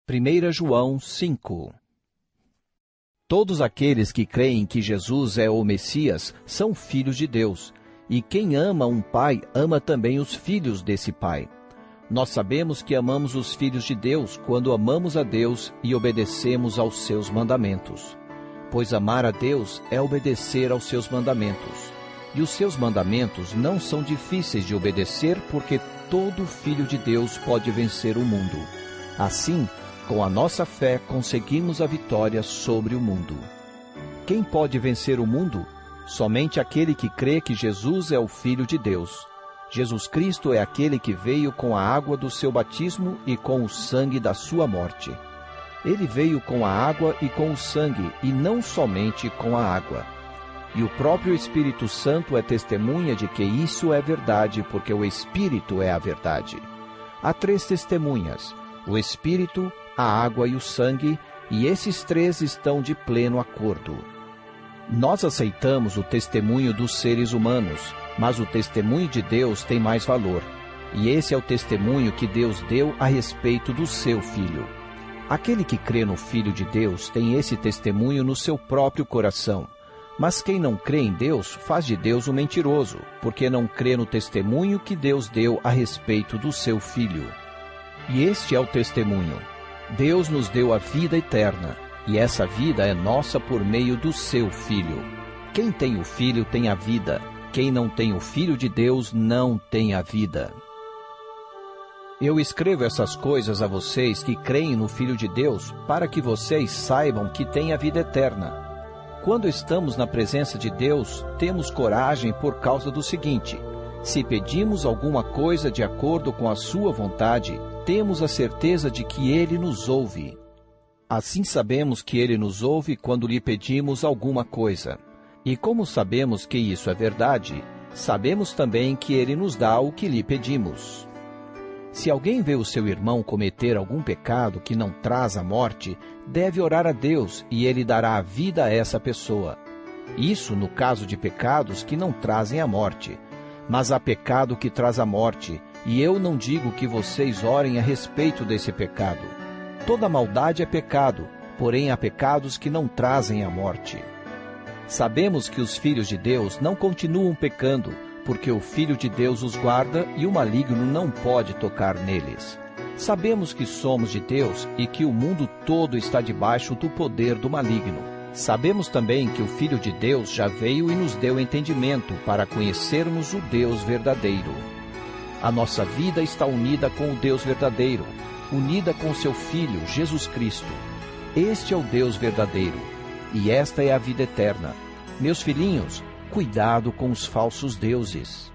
1 João 5. Todos aqueles que creem que Jesus é o Messias são filhos de Deus, e quem ama um pai ama também os filhos desse pai. Nós sabemos que amamos os filhos de Deus quando amamos a Deus e obedecemos aos seus mandamentos. Pois amar a Deus é obedecer aos seus mandamentos. E os seus mandamentos não são difíceis de obedecer, porque todo filho de Deus pode vencer o mundo. Assim, com a nossa fé, conseguimos a vitória sobre o mundo. Quem pode vencer o mundo? Somente aquele que crê que Jesus é o Filho de Deus. Jesus Cristo é aquele que veio com a água do seu batismo e com o sangue da sua morte. Ele veio com a água e com o sangue, e não somente com a água. E o próprio Espírito Santo é testemunha de que isso é verdade, porque o Espírito é a verdade. Há 3 testemunhas: o Espírito, a água e o sangue, e esses 3 estão de pleno acordo. Nós aceitamos o testemunho dos seres humanos, mas o testemunho de Deus tem mais valor, e esse é o testemunho que Deus deu a respeito do seu Filho. Aquele que crê no Filho de Deus tem esse testemunho no seu próprio coração, mas quem não crê em Deus faz de Deus um mentiroso, porque não crê no testemunho que Deus deu a respeito do seu Filho. E este é o testemunho: Deus nos deu a vida eterna, e essa vida é nossa por meio do seu Filho. Quem tem o Filho tem a vida. Quem não tem o Filho de Deus não tem a vida. Eu escrevo essas coisas a vocês que creem no Filho de Deus, para que vocês saibam que têm a vida eterna. Quando estamos na presença de Deus, temos coragem por causa do seguinte: se pedimos alguma coisa de acordo com a sua vontade, temos a certeza de que Ele nos ouve. Assim sabemos que Ele nos ouve quando lhe pedimos alguma coisa. E como sabemos que isso é verdade, sabemos também que Ele nos dá o que lhe pedimos. Se alguém vê o seu irmão cometer algum pecado que não traz a morte, deve orar a Deus e Ele dará a vida a essa pessoa. Isso no caso de pecados que não trazem a morte. Mas há pecado que traz a morte, e eu não digo que vocês orem a respeito desse pecado. Toda maldade é pecado, porém há pecados que não trazem a morte. Sabemos que os filhos de Deus não continuam pecando, porque o Filho de Deus os guarda e o maligno não pode tocar neles. Sabemos que somos de Deus e que o mundo todo está debaixo do poder do maligno. Sabemos também que o Filho de Deus já veio e nos deu entendimento para conhecermos o Deus verdadeiro. A nossa vida está unida com o Deus verdadeiro, unida com seu Filho, Jesus Cristo. Este é o Deus verdadeiro, e esta é a vida eterna. Meus filhinhos, cuidado com os falsos deuses.